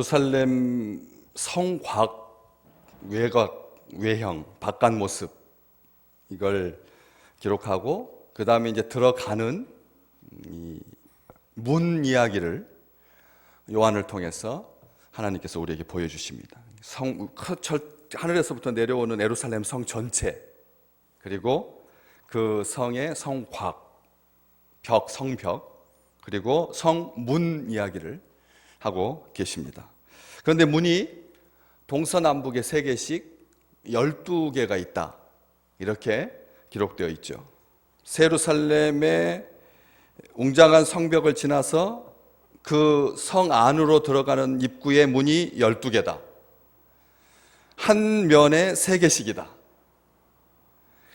예루살렘 성곽 외형 바깥 모습 이걸 기록하고 그 다음에 이제 들어가는 문 이야기를 요한을 통해서 하나님께서 우리에게 보여주십니다. 하늘에서부터 내려오는 예루살렘 성 전체, 그리고 그 성의 성곽, 성벽, 그리고 성문 이야기를 하고 계십니다. 그런데 문이 동서남북에 3개씩 12개가 있다, 이렇게 기록되어 있죠. 새 예루살렘의 웅장한 성벽을 지나서 그 성 안으로 들어가는 입구의 문이 12개다. 한 면에 3개씩이다.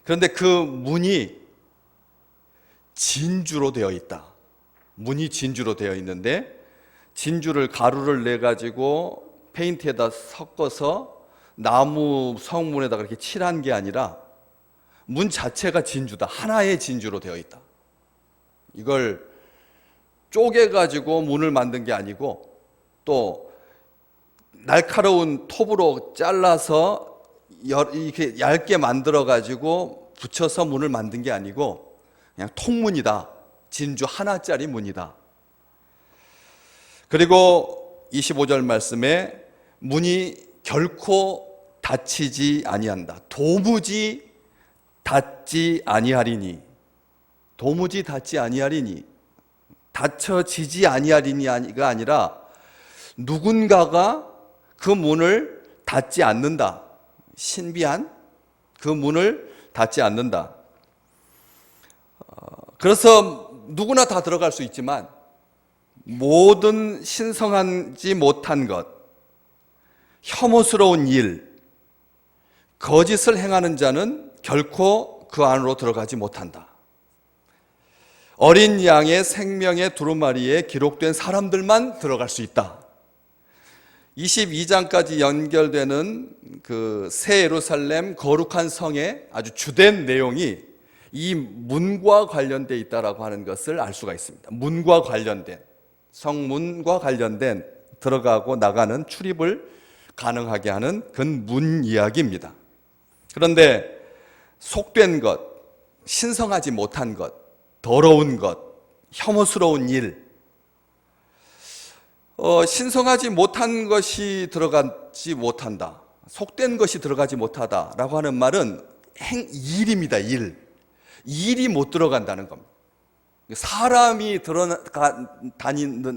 그런데 그 문이 진주로 되어 있다. 문이 진주로 되어 있는데 진주를 가루를 내 가지고 페인트에다 섞어서 나무 성문에다 그렇게 칠한 게 아니라 문 자체가 진주다. 하나의 진주로 되어 있다. 이걸 쪼개 가지고 문을 만든 게 아니고 또 날카로운 톱으로 잘라서 이렇게 얇게 만들어 가지고 붙여서 문을 만든 게 아니고 그냥 통문이다. 진주 하나짜리 문이다. 그리고 25절 말씀에 문이 결코 닫히지 아니한다. 도무지 닫지 아니하리니, 도무지 닫지 아니하리니, 닫혀지지 아니하리니가 아니라 누군가가 그 문을 닫지 않는다. 신비한 그 문을 닫지 않는다. 그래서 누구나 다 들어갈 수 있지만 모든 신성하지 못한 것, 혐오스러운 일, 거짓을 행하는 자는 결코 그 안으로 들어가지 못한다. 어린 양의 생명의 두루마리에 기록된 사람들만 들어갈 수 있다. 22장까지 연결되는 그 새 예루살렘 거룩한 성의 아주 주된 내용이 이 문과 관련되어 있다라고 하는 것을 알 수가 있습니다. 문과 관련된, 성문과 관련된 들어가고 나가는 출입을 가능하게 하는 그건 문 이야기입니다. 그런데 속된 것, 신성하지 못한 것, 더러운 것, 혐오스러운 일, 신성하지 못한 것이 들어가지 못한다, 속된 것이 들어가지 못하다라고 하는 말은 일입니다. 일이 못 들어간다는 겁니다. 사람이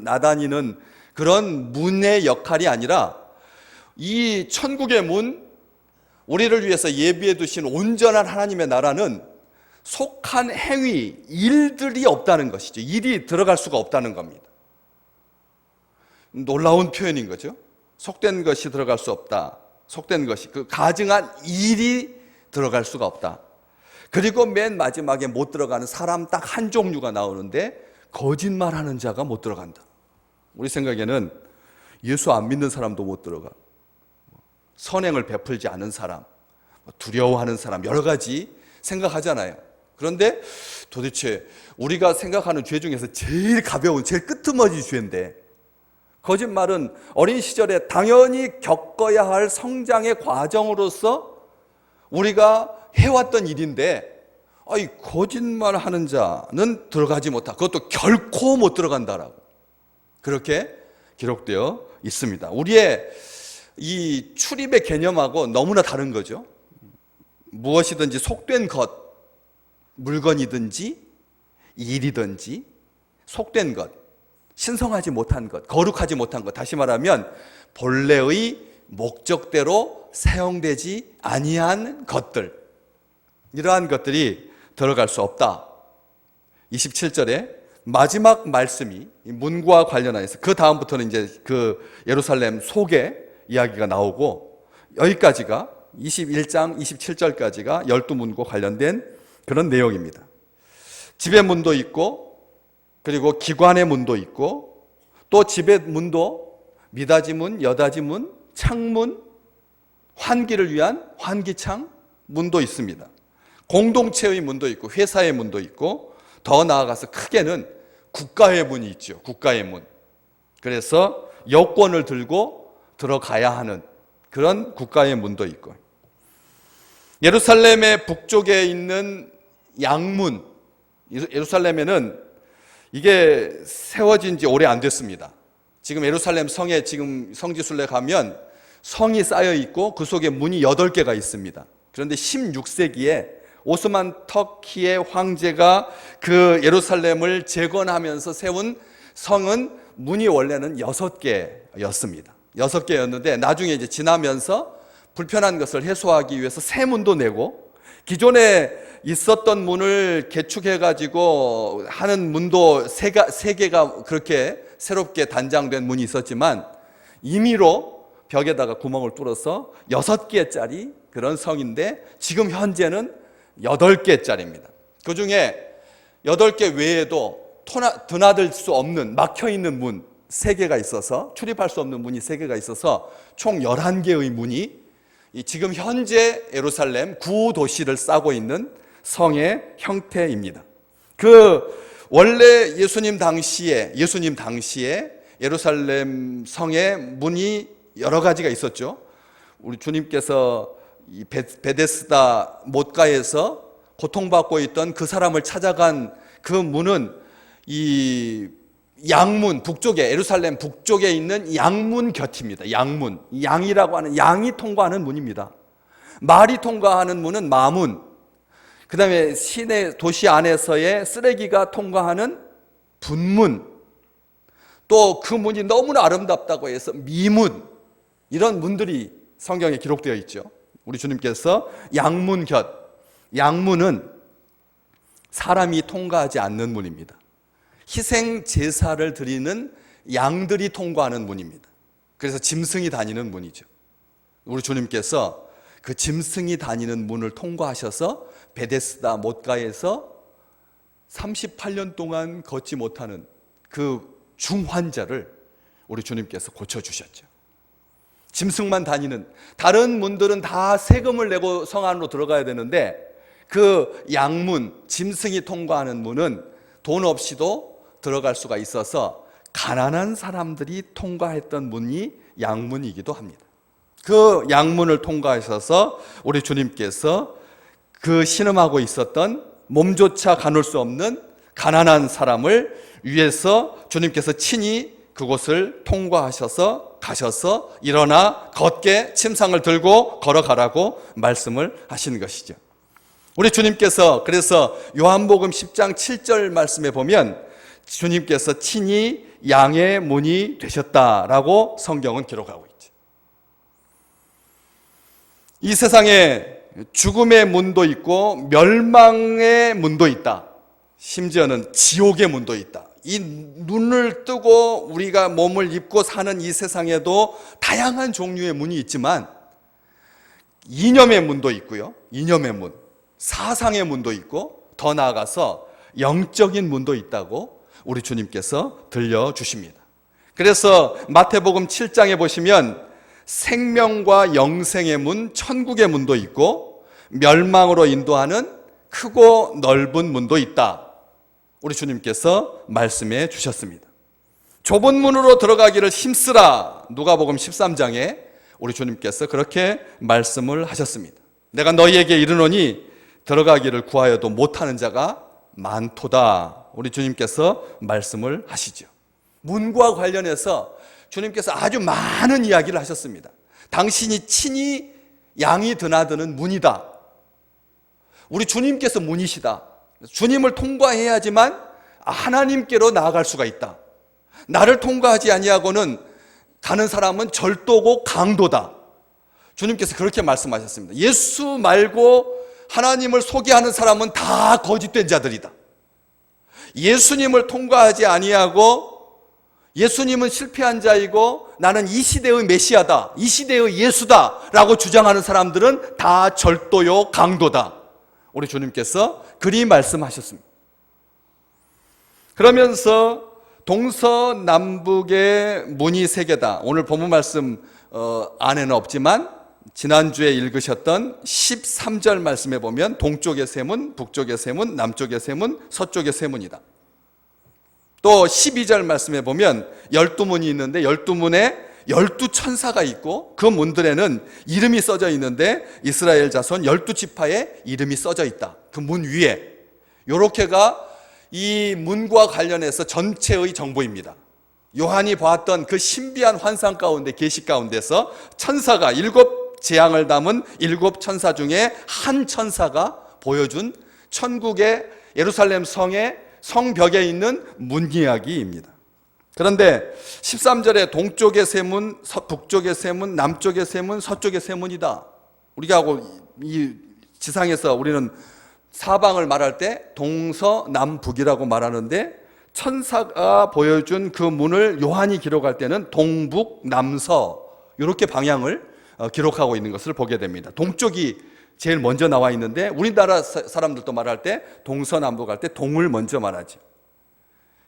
나다니는 그런 문의 역할이 아니라 이 천국의 문, 우리를 위해서 예비해 두신 온전한 하나님의 나라는 속한 행위, 일들이 없다는 것이죠. 일이 들어갈 수가 없다는 겁니다. 놀라운 표현인 거죠. 속된 것이 들어갈 수 없다. 속된 것이, 그 가증한 일이 들어갈 수가 없다. 그리고 맨 마지막에 못 들어가는 사람 딱 한 종류가 나오는데 거짓말하는 자가 못 들어간다. 우리 생각에는 예수 안 믿는 사람도 못 들어가, 선행을 베풀지 않은 사람, 두려워하는 사람, 여러 가지 생각하잖아요. 그런데 도대체 우리가 생각하는 죄 중에서 제일 가벼운, 제일 끄트머지 죄인데, 거짓말은 어린 시절에 당연히 겪어야 할 성장의 과정으로서 우리가 해왔던 일인데, 거짓말하는 자는 들어가지 못하, 그것도 결코 못 들어간다라고 그렇게 기록되어 있습니다. 우리의 이 출입의 개념하고 너무나 다른 거죠. 무엇이든지 속된 것, 물건이든지 일이든지 속된 것, 신성하지 못한 것, 거룩하지 못한 것, 다시 말하면 본래의 목적대로 사용되지 아니한 것들, 이러한 것들이 들어갈 수 없다. 27절에 마지막 말씀이 문과 관련해서, 그 다음부터는 이제 그 예루살렘 속의 이야기가 나오고, 여기까지가 21장 27절까지가 12문과 관련된 그런 내용입니다. 집의 문도 있고, 그리고 기관의 문도 있고, 또 집의 문도 미닫이 문, 여닫이 문, 창문, 환기를 위한 환기창 문도 있습니다. 공동체의 문도 있고, 회사의 문도 있고, 더 나아가서 크게는 국가의 문이 있죠. 국가의 문. 그래서 여권을 들고 들어가야 하는 그런 국가의 문도 있고, 예루살렘의 북쪽에 있는 양문, 예루살렘에는 이게 세워진 지 오래 안 됐습니다. 지금 예루살렘 성에 지금 성지순례 가면 성이 쌓여 있고 그 속에 문이 8개가 있습니다. 그런데 16세기에 오스만 터키의 황제가 그 예루살렘을 재건하면서 세운 성은 문이 원래는 6개였습니다. 6개였는데 나중에 이제 지나면서 불편한 것을 해소하기 위해서 새 문도 내고, 기존에 있었던 문을 개축해가지고 하는 문도 3개가 그렇게 새롭게 단장된 문이 있었지만 임의로 벽에다가 구멍을 뚫어서 6개짜리 그런 성인데, 지금 현재는 8개짜리입니다. 그 중에 8개 외에도 드나들 수 없는 막혀있는 문 3개가 있어서, 출입할 수 없는 문이 3개가 있어서 총 11개의 문이 지금 현재 예루살렘 구도시를 싸고 있는 성의 형태입니다. 원래 예수님 당시에 예루살렘 성의 문이 여러 가지가 있었죠. 우리 주님께서 이 베데스다 못가에서 고통받고 있던 그 사람을 찾아간 그 문은 이 양문, 북쪽에, 예루살렘 북쪽에 있는 양문 곁입니다. 양문, 양이라고 하는, 양이 통과하는 문입니다. 말이 통과하는 문은 마문, 그 다음에 시내 도시 안에서의 쓰레기가 통과하는 분문, 또 그 문이 너무나 아름답다고 해서 미문, 이런 문들이 성경에 기록되어 있죠. 우리 주님께서 양문 곁, 양문은 사람이 통과하지 않는 문입니다. 희생 제사를 드리는 양들이 통과하는 문입니다. 그래서 짐승이 다니는 문이죠. 우리 주님께서 그 짐승이 다니는 문을 통과하셔서 베데스다 못가에서 38년 동안 걷지 못하는 그 중환자를 우리 주님께서 고쳐주셨죠. 짐승만 다니는, 다른 문들은 다 세금을 내고 성 안으로 들어가야 되는데 그 양문, 짐승이 통과하는 문은 돈 없이도 들어갈 수가 있어서 가난한 사람들이 통과했던 문이 양문이기도 합니다. 그 양문을 통과하셔서 우리 주님께서 그 신음하고 있었던 몸조차 가눌 수 없는 가난한 사람을 위해서 주님께서 친히 그곳을 통과하셔서 가셔서 일어나 걷게 침상을 들고 걸어가라고 말씀을 하시는 것이죠. 우리 주님께서 그래서 요한복음 10장 7절 말씀에 보면 주님께서 친히 양의 문이 되셨다라고 성경은 기록하고 있죠. 이 세상에 죽음의 문도 있고 멸망의 문도 있다. 심지어는 지옥의 문도 있다. 이 눈을 뜨고 우리가 몸을 입고 사는 이 세상에도 다양한 종류의 문이 있지만 이념의 문도 있고요. 이념의 문, 사상의 문도 있고 더 나아가서 영적인 문도 있다고 우리 주님께서 들려주십니다. 그래서 마태복음 7장에 보시면 생명과 영생의 문, 천국의 문도 있고 멸망으로 인도하는 크고 넓은 문도 있다. 우리 주님께서 말씀해 주셨습니다. 좁은 문으로 들어가기를 힘쓰라. 누가복음 13장에 우리 주님께서 그렇게 말씀을 하셨습니다. 내가 너희에게 이르노니 들어가기를 구하여도 못하는 자가 많도다. 우리 주님께서 말씀을 하시죠. 문과 관련해서 주님께서 아주 많은 이야기를 하셨습니다. 당신이 친히 양이 드나드는 문이다. 우리 주님께서 문이시다. 주님을 통과해야지만 하나님께로 나아갈 수가 있다. 나를 통과하지 아니하고는 가는 사람은 절도고 강도다. 주님께서 그렇게 말씀하셨습니다. 예수 말고 하나님을 소개하는 사람은 다 거짓된 자들이다. 예수님을 통과하지 아니하고 예수님은 실패한 자이고 나는 이 시대의 메시아다, 이 시대의 예수다 라고 주장하는 사람들은 다 절도요 강도다. 우리 주님께서 그리 말씀하셨습니다. 그러면서 동서남북의 문이 3개다. 오늘 본문 말씀 안에는 없지만 지난주에 읽으셨던 13절 말씀에 보면 동쪽의 3문, 북쪽의 3문, 남쪽의 3문, 서쪽의 3문이다. 또 12절 말씀에 보면 12문이 있는데 12문에 12천사가 있고 그 문들에는 이름이 써져 있는데 이스라엘 자손 12지파의 이름이 써져 있다. 그 문 위에. 요렇게가 이 문과 관련해서 전체의 정보입니다. 요한이 보았던 그 신비한 환상 가운데, 계시 가운데서 천사가 7재앙을 담은 7천사 중에 한 천사가 보여준 천국의 예루살렘 성의 성벽에 있는 문 이야기입니다. 그런데 13절에 동쪽의 세 문, 북쪽의 세 문, 남쪽의 세 문, 서쪽의 세 문이다. 우리가 하고 이 지상에서 우리는 사방을 말할 때 동서남북이라고 말하는데 천사가 보여준 그 문을 요한이 기록할 때는 동북, 남서 이렇게 방향을 기록하고 있는 것을 보게 됩니다. 동쪽이 제일 먼저 나와 있는데 우리나라 사람들도 말할 때 동서남북 할 때 동을 먼저 말하죠.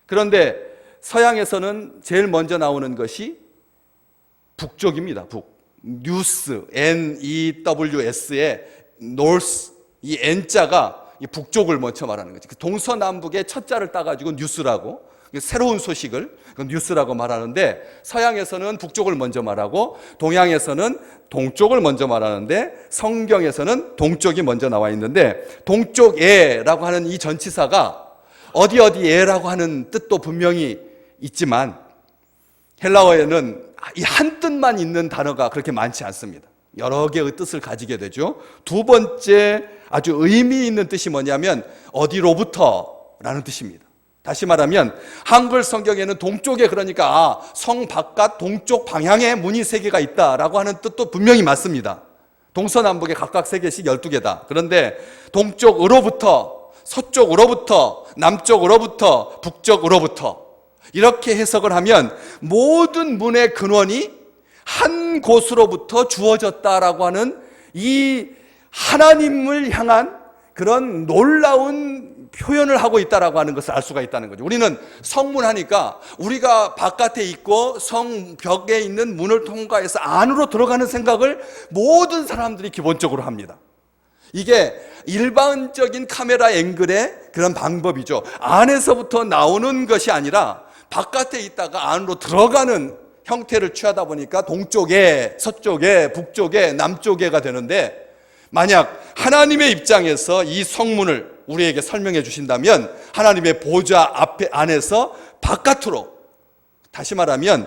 그런데 서양에서는 제일 먼저 나오는 것이 북쪽입니다. 북. 뉴스, N-E-W-S의 north, 이 N자가 북쪽을 먼저 말하는 거죠. 동서남북의 첫 자를 따가지고 뉴스라고, 새로운 소식을 뉴스라고 말하는데 서양에서는 북쪽을 먼저 말하고 동양에서는 동쪽을 먼저 말하는데 성경에서는 동쪽이 먼저 나와 있는데 동쪽에라고 하는 이 전치사가 어디에라고 하는 뜻도 분명히 있지만 헬라어에는 이 한 뜻만 있는 단어가 그렇게 많지 않습니다. 여러 개의 뜻을 가지게 되죠. 두 번째 아주 의미 있는 뜻이 뭐냐면 어디로부터라는 뜻입니다. 다시 말하면 한글 성경에는 동쪽에 그러니까 성 바깥 동쪽 방향에 문이 3개가 있다라고 하는 뜻도 분명히 맞습니다. 동서남북에 각각 3개씩 12개다. 그런데 동쪽으로부터, 서쪽으로부터, 남쪽으로부터, 북쪽으로부터 이렇게 해석을 하면 모든 문의 근원이 한 곳으로부터 주어졌다라고 하는 이 하나님을 향한 그런 놀라운 표현을 하고 있다라고 하는 것을 알 수가 있다는 거죠. 우리는 성문 하니까 우리가 바깥에 있고 성벽에 있는 문을 통과해서 안으로 들어가는 생각을 모든 사람들이 기본적으로 합니다. 이게 일반적인 카메라 앵글의 그런 방법이죠. 안에서부터 나오는 것이 아니라 바깥에 있다가 안으로 들어가는 형태를 취하다 보니까 동쪽에, 서쪽에, 북쪽에, 남쪽에가 되는데 만약 하나님의 입장에서 이 성문을 우리에게 설명해 주신다면 하나님의 보좌 앞에 안에서 바깥으로, 다시 말하면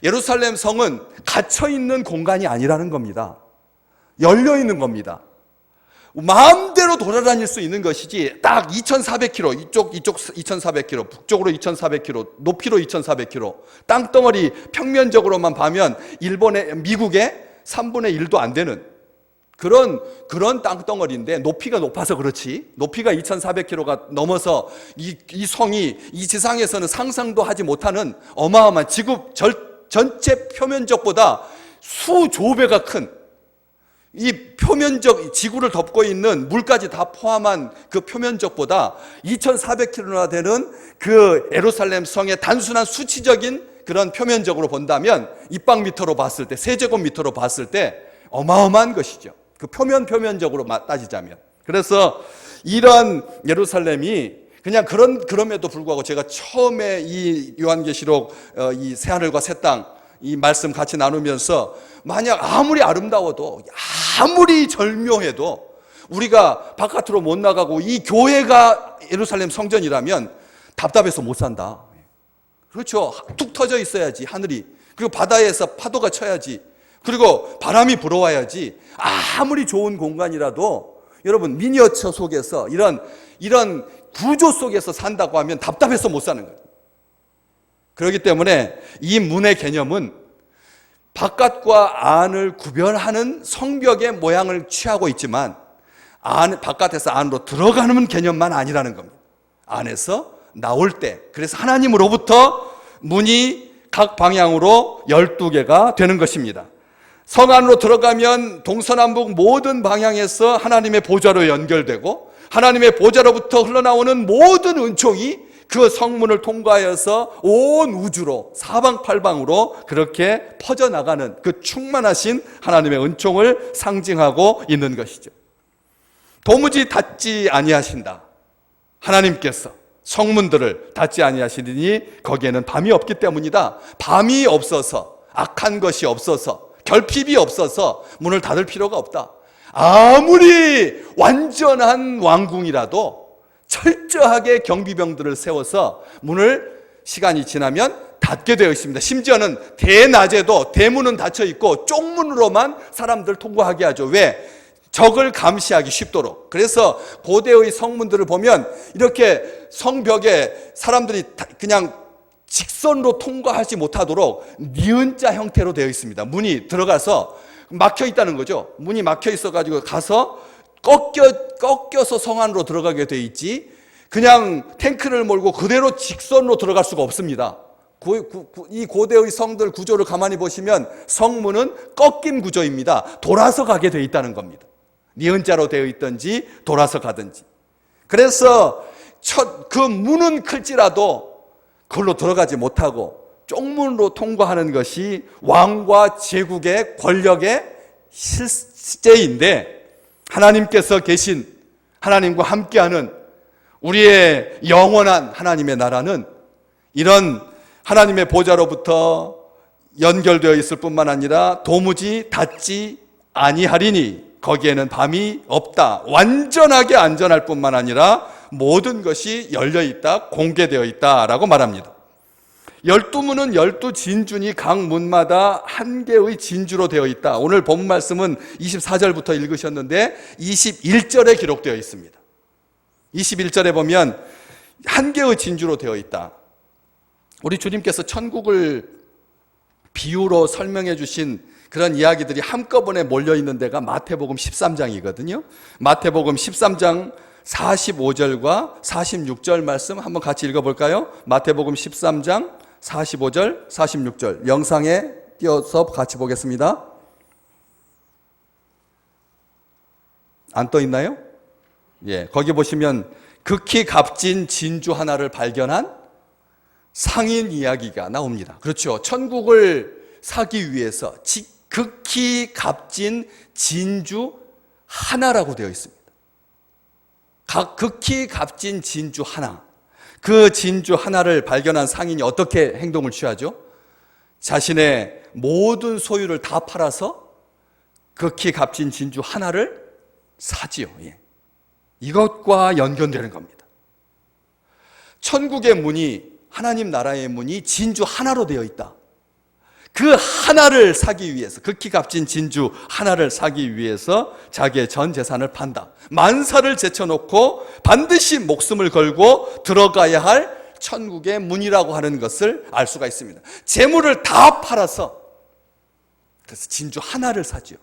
예루살렘 성은 갇혀 있는 공간이 아니라는 겁니다. 열려 있는 겁니다. 마음대로 돌아다닐 수 있는 것이지 딱 2,400km 이쪽 2,400km 북쪽으로 2,400km 높이로 2,400km 땅덩어리 평면적으로만 봐면 미국의 3분의 1도 안 되는 그런 땅덩어리인데 높이가 높아서 그렇지 높이가 2,400km가 넘어서 이 성이 이 지상에서는 상상도 하지 못하는 어마어마한 지구 전체 표면적보다 수조 배가 큰 이 표면적, 지구를 덮고 있는 물까지 다 포함한 그 표면적보다 2,400km나 되는 그 예루살렘 성의 단순한 수치적인 그런 표면적으로 본다면 입방미터로 봤을 때, 세제곱미터로 봤을 때 어마어마한 것이죠. 그 표면적으로 따지자면. 그래서 이런 예루살렘이 그냥 그럼에도 불구하고 제가 처음에 이 요한계시록 이 새하늘과 새 땅 이 말씀 같이 나누면서 만약 아무리 아름다워도 아무리 절묘해도 우리가 바깥으로 못 나가고 이 교회가 예루살렘 성전이라면 답답해서 못 산다. 그렇죠. 툭 터져 있어야지 하늘이. 그리고 바다에서 파도가 쳐야지. 그리고 바람이 불어와야지. 아무리 좋은 공간이라도 여러분 미니어처 속에서 이런 구조 속에서 산다고 하면 답답해서 못 사는 거예요. 그렇기 때문에 이 문의 개념은 바깥과 안을 구별하는 성벽의 모양을 취하고 있지만 바깥에서 안으로 들어가는 개념만 아니라는 겁니다. 안에서 나올 때 그래서 하나님으로부터 문이 각 방향으로 12개가 되는 것입니다. 성 안으로 들어가면 동서남북 모든 방향에서 하나님의 보좌로 연결되고 하나님의 보좌로부터 흘러나오는 모든 은총이 그 성문을 통과해서 온 우주로 사방팔방으로 그렇게 퍼져나가는 그 충만하신 하나님의 은총을 상징하고 있는 것이죠. 도무지 닿지 아니하신다. 하나님께서 성문들을 닫지 아니하시리니 거기에는 밤이 없기 때문이다. 밤이 없어서, 악한 것이 없어서, 결핍이 없어서 문을 닫을 필요가 없다. 아무리 완전한 왕궁이라도 철저하게 경비병들을 세워서 문을 시간이 지나면 닫게 되어 있습니다. 심지어는 대낮에도 대문은 닫혀 있고 쪽문으로만 사람들 통과하게 하죠. 왜? 적을 감시하기 쉽도록. 그래서 고대의 성문들을 보면 이렇게 성벽에 사람들이 그냥 직선으로 통과하지 못하도록 니은자 형태로 되어 있습니다. 문이 들어가서 막혀 있다는 거죠. 문이 막혀 있어가지고 가서 꺾여서 성 안으로 들어가게 돼 있지, 그냥 탱크를 몰고 그대로 직선으로 들어갈 수가 없습니다. 이 고대의 성들 구조를 가만히 보시면 성문은 꺾인 구조입니다. 돌아서 가게 돼 있다는 겁니다. 니은자로 되어 있든지 돌아서 가든지. 그래서 그 문은 클지라도 그걸로 들어가지 못하고 쪽문으로 통과하는 것이 왕과 제국의 권력의 실제인데, 하나님께서 계신, 하나님과 함께하는 우리의 영원한 하나님의 나라는 이런 하나님의 보좌로부터 연결되어 있을 뿐만 아니라 도무지 닫지 아니하리니 거기에는 밤이 없다. 완전하게 안전할 뿐만 아니라 모든 것이 열려있다, 공개되어 있다라고 말합니다. 12문은 12진주니 각 문마다 한 개의 진주로 되어 있다. 오늘 본 말씀은 24절부터 읽으셨는데 21절에 기록되어 있습니다. 21절에 보면 한 개의 진주로 되어 있다. 우리 주님께서 천국을 비유로 설명해 주신 그런 이야기들이 한꺼번에 몰려있는 데가 마태복음 13장이거든요. 마태복음 13장 45절과 46절 말씀 한번 같이 읽어볼까요? 마태복음 13장 45절, 46절 영상에 띄어서 같이 보겠습니다. 안 떠 있나요? 예, 거기 보시면 극히 값진 진주 하나를 발견한 상인 이야기가 나옵니다. 그렇죠. 천국을 사기 위해서 극히 값진 진주 하나라고 되어 있습니다. 극히 값진 진주 하나. 그 진주 하나를 발견한 상인이 어떻게 행동을 취하죠? 자신의 모든 소유를 다 팔아서 극히 값진 진주 하나를 사지요. 예. 이것과 연결되는 겁니다. 천국의 문이, 하나님 나라의 문이 진주 하나로 되어 있다. 그 하나를 사기 위해서, 극히 값진 진주 하나를 사기 위해서 자기의 전 재산을 판다. 만사를 제쳐놓고 반드시 목숨을 걸고 들어가야 할 천국의 문이라고 하는 것을 알 수가 있습니다. 재물을 다 팔아서 그래서 진주 하나를 사죠.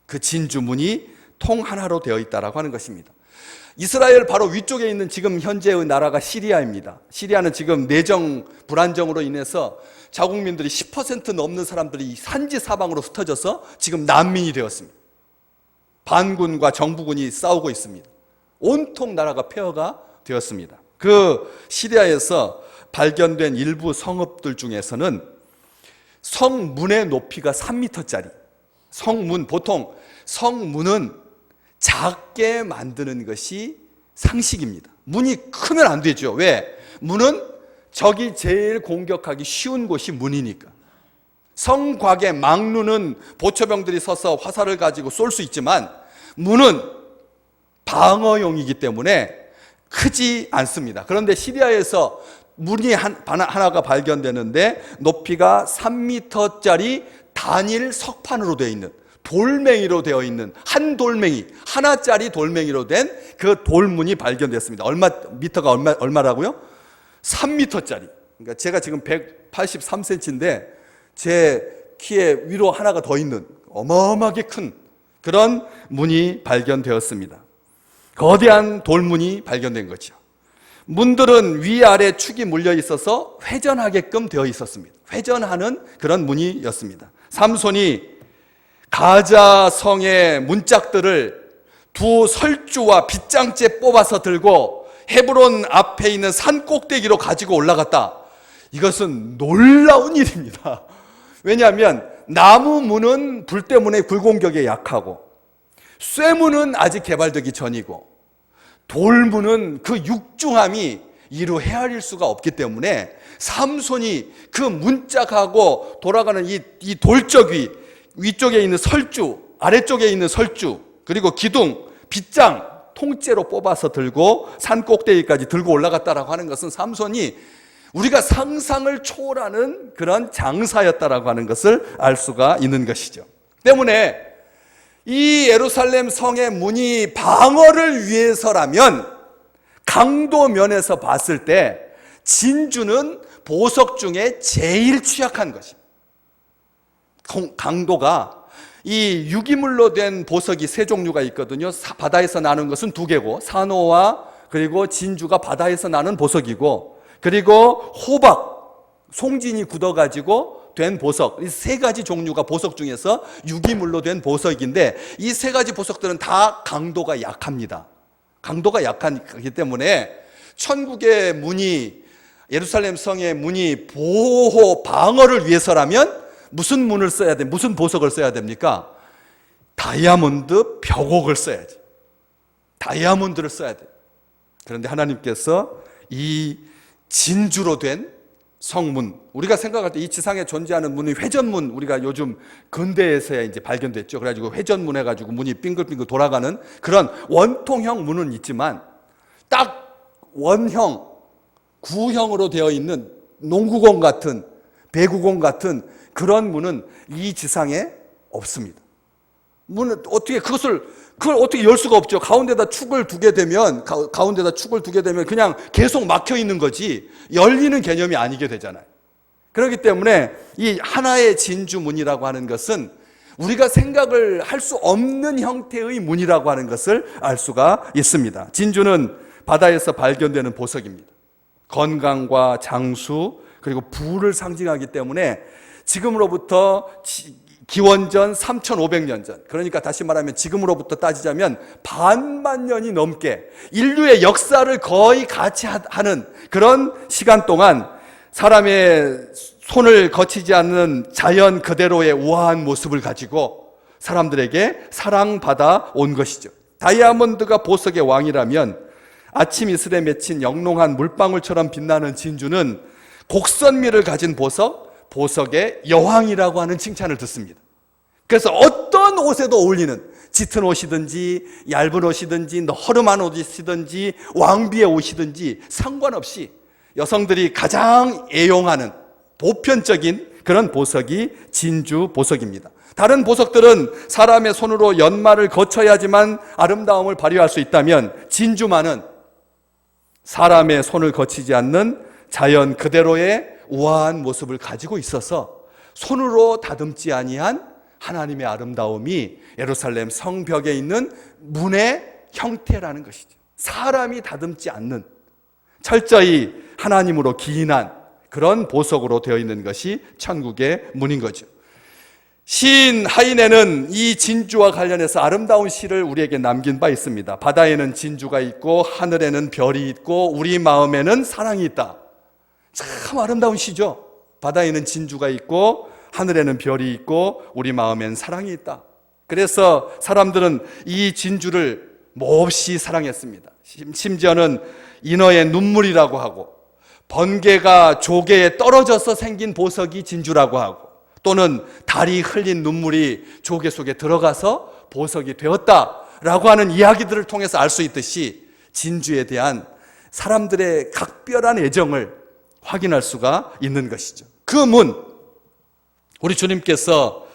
그 진주 문이 통 하나로 되어 있다라고 하는 것입니다. 이스라엘 바로 위쪽에 있는 지금 현재의 나라가 시리아입니다. 시리아는 지금 내정 불안정으로 인해서 자국민들이 10% 넘는 사람들이 산지 사방으로 흩어져서 지금 난민이 되었습니다. 반군과 정부군이 싸우고 있습니다. 온통 나라가 폐허가 되었습니다. 그 시리아에서 발견된 일부 성읍들 중에서는 성문의 높이가 3m짜리 성문, 보통 성문은 작게 만드는 것이 상식입니다. 문이 크면 안 되죠. 왜? 문은 적이 제일 공격하기 쉬운 곳이 문이니까. 성곽의 망루는 보초병들이 서서 화살을 가지고 쏠 수 있지만 문은 방어용이기 때문에 크지 않습니다. 그런데 시리아에서 문이 하나가 발견되는데 높이가 3m짜리 단일 석판으로 되어 있는, 돌멩이로 되어 있는 한 돌멩이, 하나짜리 돌멩이로 된 그 돌문이 발견됐습니다. 미터가 얼마라고요? 3m짜리. 그러니까 제가 지금 183cm인데 제 키에 위로 하나가 더 있는 어마어마하게 큰 그런 문이 발견되었습니다. 거대한 돌문이 발견된 거죠. 문들은 위아래 축이 물려 있어서 회전하게끔 되어 있었습니다. 회전하는 그런 문이었습니다. 삼손이 가자성의 문짝들을 두 설주와 빗장째 뽑아서 들고 헤브론 앞에 있는 산 꼭대기로 가지고 올라갔다. 이것은 놀라운 일입니다. 왜냐하면 나무 문은 불 때문에 불공격에 약하고, 쇠문은 아직 개발되기 전이고, 돌문은 그 육중함이 이루 헤아릴 수가 없기 때문에 삼손이 그 문짝하고 돌아가는 이 돌적 위쪽에 있는 설주, 아래쪽에 있는 설주, 그리고 기둥, 빗장, 통째로 뽑아서 들고 산 꼭대기까지 들고 올라갔다라고 하는 것은 삼손이 우리가 상상을 초월하는 그런 장사였다라고 하는 것을 알 수가 있는 것이죠. 때문에 이 예루살렘 성의 문이 방어를 위해서라면 강도 면에서 봤을 때 진주는 보석 중에 제일 취약한 것입니다. 강도가 이 유기물로 된 보석이 세 종류가 있거든요. 바다에서 나는 것은 두 개고, 산호와 그리고 진주가 바다에서 나는 보석이고, 그리고 호박, 송진이 굳어가지고 된 보석, 이 세 가지 종류가 보석 중에서 유기물로 된 보석인데, 이 세 가지 보석들은 다 강도가 약합니다. 강도가 약하기 때문에 천국의 문이, 예루살렘 성의 문이 보호, 방어를 위해서라면 무슨 문을 써야 돼? 무슨 보석을 써야 됩니까? 다이아몬드 벽옥을 써야지. 다이아몬드를 써야 돼. 그런데 하나님께서 이 진주로 된 성문, 우리가 생각할 때 이 지상에 존재하는 문이 회전문, 우리가 요즘 근대에서야 이제 발견됐죠. 그래가지고 회전문 해가지고 문이 빙글빙글 돌아가는 그런 원통형 문은 있지만 딱 원형, 구형으로 되어 있는 농구공 같은, 배구공 같은 그런 문은 이 지상에 없습니다. 문은 그걸 어떻게 열 수가 없죠. 가운데다 축을 두게 되면 그냥 계속 막혀 있는 거지 열리는 개념이 아니게 되잖아요. 그렇기 때문에 이 하나의 진주문이라고 하는 것은 우리가 생각을 할 수 없는 형태의 문이라고 하는 것을 알 수가 있습니다. 진주는 바다에서 발견되는 보석입니다. 건강과 장수 그리고 부를 상징하기 때문에 지금으로부터 기원전 3500년 전, 그러니까 다시 말하면 지금으로부터 따지자면 반만 년이 넘게 인류의 역사를 거의 같이 하는 그런 시간 동안 사람의 손을 거치지 않는 자연 그대로의 우아한 모습을 가지고 사람들에게 사랑받아 온 것이죠. 다이아몬드가 보석의 왕이라면 아침 이슬에 맺힌 영롱한 물방울처럼 빛나는 진주는 곡선미를 가진 보석의 여왕이라고 하는 칭찬을 듣습니다. 그래서 어떤 옷에도 어울리는, 짙은 옷이든지 얇은 옷이든지 허름한 옷이든지 왕비의 옷이든지 상관없이 여성들이 가장 애용하는 보편적인 그런 보석이 진주 보석입니다. 다른 보석들은 사람의 손으로 연말을 거쳐야지만 아름다움을 발휘할 수 있다면 진주만은 사람의 손을 거치지 않는 자연 그대로의 우아한 모습을 가지고 있어서 손으로 다듬지 아니한 하나님의 아름다움이 예루살렘 성벽에 있는 문의 형태라는 것이죠. 사람이 다듬지 않는 철저히 하나님으로 기인한 그런 보석으로 되어 있는 것이 천국의 문인 거죠. 시인 하인에는 이 진주와 관련해서 아름다운 시를 우리에게 남긴 바 있습니다. 바다에는 진주가 있고 하늘에는 별이 있고 우리 마음에는 사랑이 있다. 참 아름다운 시죠. 바다에는 진주가 있고 하늘에는 별이 있고 우리 마음엔 사랑이 있다. 그래서 사람들은 이 진주를 몹시 사랑했습니다. 심지어는 인어의 눈물이라고 하고 번개가 조개에 떨어져서 생긴 보석이 진주라고 하고 또는 달이 흘린 눈물이 조개 속에 들어가서 보석이 되었다라고 하는 이야기들을 통해서 알 수 있듯이 진주에 대한 사람들의 각별한 애정을 확인할 수가 있는 것이죠. 그 문, 우리 주님께서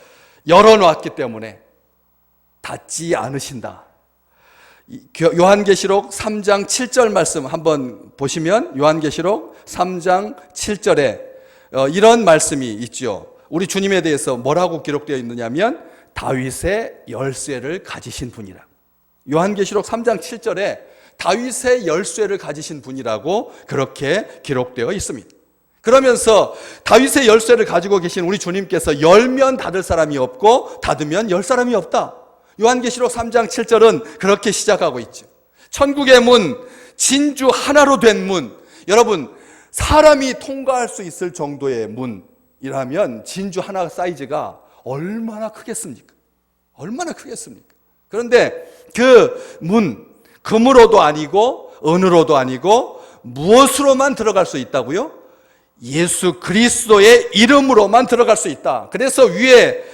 열어놓았기 때문에 닫지 않으신다. 요한계시록 3장 7절 말씀 한번 보시면 요한계시록 3장 7절에 이런 말씀이 있죠. 우리 주님에 대해서 뭐라고 기록되어 있느냐면 다윗의 열쇠를 가지신 분이라. 요한계시록 3장 7절에 다윗의 열쇠를 가지신 분이라고 그렇게 기록되어 있습니다. 그러면서 다윗의 열쇠를 가지고 계신 우리 주님께서 열면 닫을 사람이 없고 닫으면 열 사람이 없다. 요한계시록 3장 7절은 그렇게 시작하고 있죠. 천국의 문, 진주 하나로 된 문. 여러분, 사람이 통과할 수 있을 정도의 문이라면 진주 하나 사이즈가 얼마나 크겠습니까? 얼마나 크겠습니까? 그런데 그 문, 금으로도 아니고 은으로도 아니고 무엇으로만 들어갈 수 있다고요? 예수 그리스도의 이름으로만 들어갈 수 있다. 그래서 위에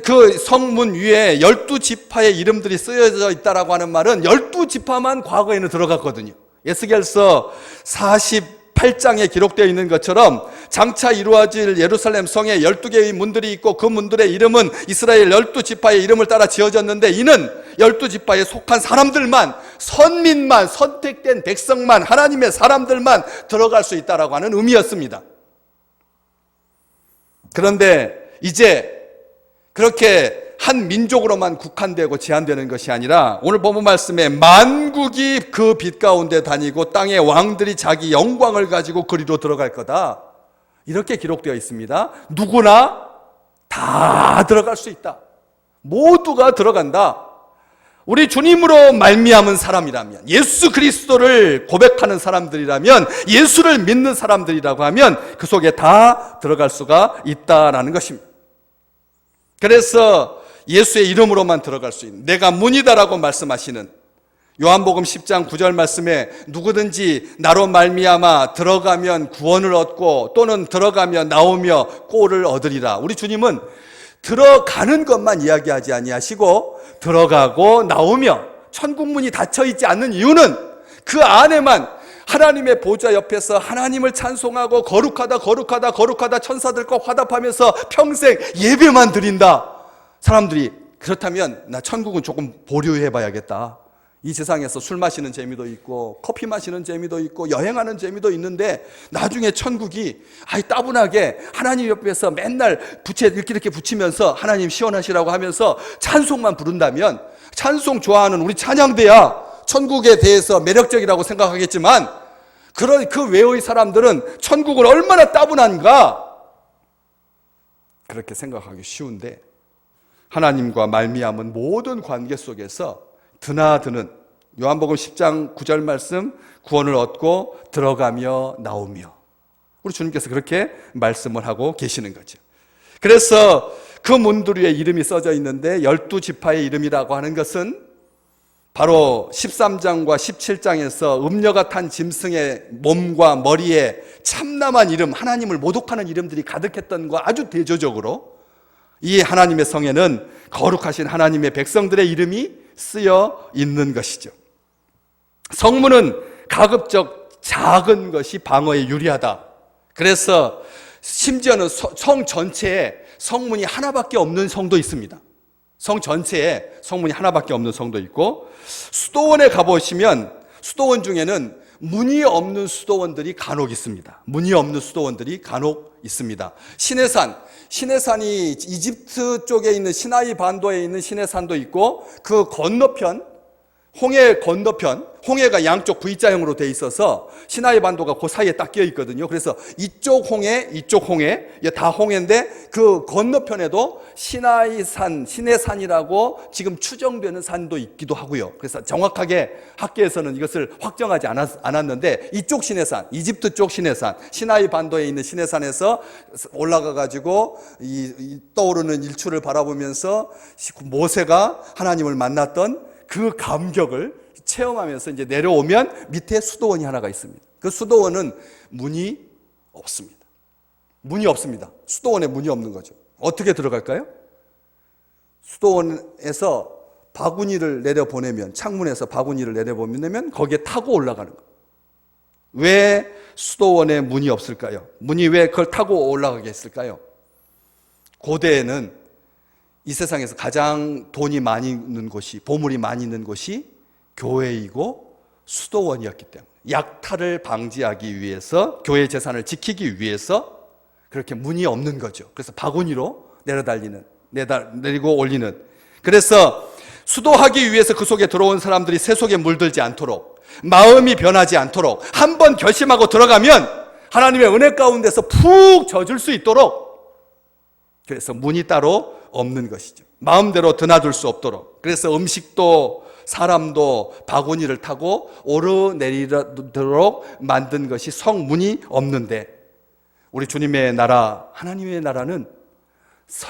그 성문 위에 12지파의 이름들이 쓰여져 있다라고 하는 말은 12지파만 과거에는 들어갔거든요. 에스겔서 48장에 기록되어 있는 것처럼 장차 이루어질 예루살렘 성에 12개의 문들이 있고 그 문들의 이름은 이스라엘 12지파의 이름을 따라 지어졌는데 이는 12지파에 속한 사람들만, 선민만, 선택된 백성만, 하나님의 사람들만 들어갈 수 있다라고 하는 의미였습니다. 그런데 이제 그렇게 한 민족으로만 국한되고 제한되는 것이 아니라 오늘 본문 말씀에 만국이 그 빛 가운데 다니고 땅의 왕들이 자기 영광을 가지고 그리로 들어갈 거다, 이렇게 기록되어 있습니다. 누구나 다 들어갈 수 있다. 모두가 들어간다. 우리 주님으로 말미암은 사람이라면, 예수 그리스도를 고백하는 사람들이라면, 예수를 믿는 사람들이라고 하면 그 속에 다 들어갈 수가 있다라는 것입니다. 그래서 예수의 이름으로만 들어갈 수 있는, 내가 문이다라고 말씀하시는 요한복음 10장 9절 말씀에 누구든지 나로 말미암아 들어가면 구원을 얻고 또는 들어가며 나오며 꼴을 얻으리라. 우리 주님은 들어가는 것만 이야기하지 아니하시고 들어가고 나오며, 천국 문이 닫혀 있지 않는 이유는 그 안에만 하나님의 보좌 옆에서 하나님을 찬송하고 거룩하다 거룩하다 거룩하다 천사들과 화답하면서 평생 예배만 드린다. 사람들이 그렇다면 나 천국은 조금 보류해 봐야겠다. 이 세상에서 술 마시는 재미도 있고 커피 마시는 재미도 있고 여행하는 재미도 있는데 나중에 천국이 따분하게 하나님 옆에서 맨날 부채 이렇게 붙이면서 하나님 시원하시라고 하면서 찬송만 부른다면, 찬송 좋아하는 우리 찬양대야 천국에 대해서 매력적이라고 생각하겠지만 그런 그 외의 사람들은 천국을 얼마나 따분한가 그렇게 생각하기 쉬운데, 하나님과 말미암은 모든 관계 속에서 드나드는 요한복음 10장 9절 말씀, 구원을 얻고 들어가며 나오며, 우리 주님께서 그렇게 말씀을 하고 계시는 거죠. 그래서 그 문들 위에 이름이 써져 있는데 12지파의 이름이라고 하는 것은 바로 13장과 17장에서 음녀가 탄 짐승의 몸과 머리에 참남한 이름, 하나님을 모독하는 이름들이 가득했던 거 아주 대조적으로 이 하나님의 성에는 거룩하신 하나님의 백성들의 이름이 쓰여 있는 것이죠. 성문은 가급적 작은 것이 방어에 유리하다. 그래서 심지어는 성 전체에 성문이 하나밖에 없는 성도 있습니다. 성 전체에 성문이 하나밖에 없는 성도 있고, 수도원에 가보시면 수도원 중에는 문이 없는 수도원들이 간혹 있습니다. 문이 없는 수도원들이 간혹 있습니다. 시내산이 이집트 쪽에 있는 시나이 반도에 있는 시내산도 있고, 그 건너편, 홍해 건너편, 홍해가 양쪽 V자형으로 돼 있어서 시나이 반도가 그 사이에 딱 끼어 있거든요. 그래서 이쪽 홍해, 이쪽 홍해, 다 홍해인데 그 건너편에도 시내산이라고 지금 추정되는 산도 있기도 하고요. 그래서 정확하게 학계에서는 이것을 확정하지 않았는데, 이쪽 시내산, 이집트 쪽 시내산, 시나이 반도에 있는 시내산에서 올라가 가지고 이 떠오르는 일출을 바라보면서 모세가 하나님을 만났던 그 감격을 체험하면서 이제 내려오면 밑에 수도원이 하나가 있습니다. 그 수도원은 문이 없습니다. 문이 없습니다. 수도원에 문이 없는 거죠. 어떻게 들어갈까요? 수도원에서 바구니를 내려보내면, 창문에서 바구니를 내려보내면 거기에 타고 올라가는 거예요. 왜 수도원에 문이 없을까요? 문이 왜 그걸 타고 올라가게 했을까요? 고대에는 이 세상에서 가장 돈이 많이 있는 곳이, 보물이 많이 있는 곳이 교회이고 수도원이었기 때문에, 약탈을 방지하기 위해서, 교회 재산을 지키기 위해서 그렇게 문이 없는 거죠. 그래서 바구니로 내리고 올리는. 그래서 수도하기 위해서 그 속에 들어온 사람들이 새 속에 물들지 않도록, 마음이 변하지 않도록, 한번 결심하고 들어가면 하나님의 은혜 가운데서 푹 젖을 수 있도록, 그래서 문이 따로 없는 것이죠. 마음대로 드나들 수 없도록. 그래서 음식도 사람도 바구니를 타고 오르내리도록 만든 것이 성문이 없는데, 우리 주님의 나라, 하나님의 나라는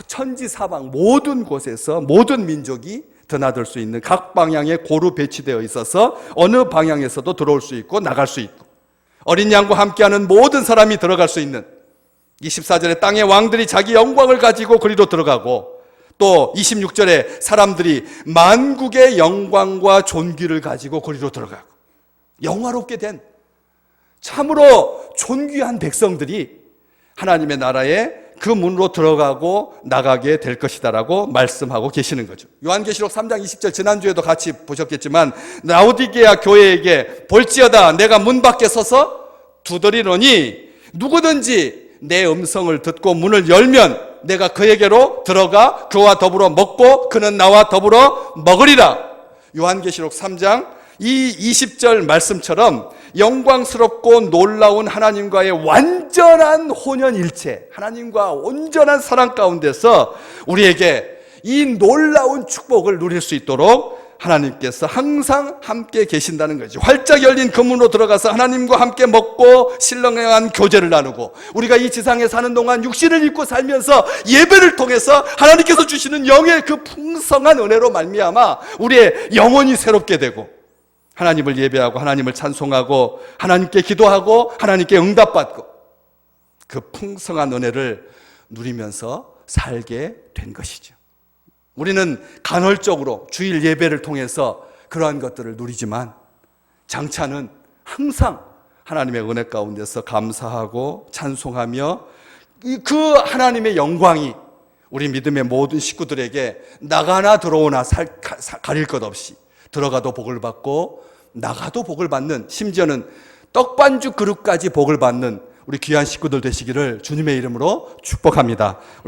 천지사방 모든 곳에서 모든 민족이 드나들 수 있는 각 방향에 고루 배치되어 있어서 어느 방향에서도 들어올 수 있고 나갈 수 있고, 어린 양과 함께하는 모든 사람이 들어갈 수 있는 24절에 땅의 왕들이 자기 영광을 가지고 그리로 들어가고 또 26절에 사람들이 만국의 영광과 존귀를 가지고 그리로 들어가고 영화롭게 된 참으로 존귀한 백성들이 하나님의 나라에 그 문으로 들어가고 나가게 될 것이다라고 말씀하고 계시는 거죠. 요한계시록 3장 20절 지난주에도 같이 보셨겠지만 라오디게아 교회에게 볼지어다 내가 문 밖에 서서 두드리노니 누구든지 내 음성을 듣고 문을 열면 내가 그에게로 들어가 그와 더불어 먹고 그는 나와 더불어 먹으리라. 요한계시록 3장 이 20절 말씀처럼 영광스럽고 놀라운 하나님과의 완전한 혼연일체, 하나님과 온전한 사랑 가운데서 우리에게 이 놀라운 축복을 누릴 수 있도록 하나님께서 항상 함께 계신다는 거죠. 활짝 열린 그 문으로 들어가서 하나님과 함께 먹고 신령한 교제를 나누고 우리가 이 지상에 사는 동안 육신을 입고 살면서 예배를 통해서 하나님께서 주시는 영의 그 풍성한 은혜로 말미암아 우리의 영혼이 새롭게 되고 하나님을 예배하고 하나님을 찬송하고 하나님께 기도하고 하나님께 응답받고 그 풍성한 은혜를 누리면서 살게 된 것이죠. 우리는 간헐적으로 주일 예배를 통해서 그러한 것들을 누리지만 장차는 항상 하나님의 은혜 가운데서 감사하고 찬송하며 그 하나님의 영광이 우리 믿음의 모든 식구들에게 나가나 들어오나 가릴 것 없이 들어가도 복을 받고 나가도 복을 받는, 심지어는 떡반죽 그릇까지 복을 받는 우리 귀한 식구들 되시기를 주님의 이름으로 축복합니다.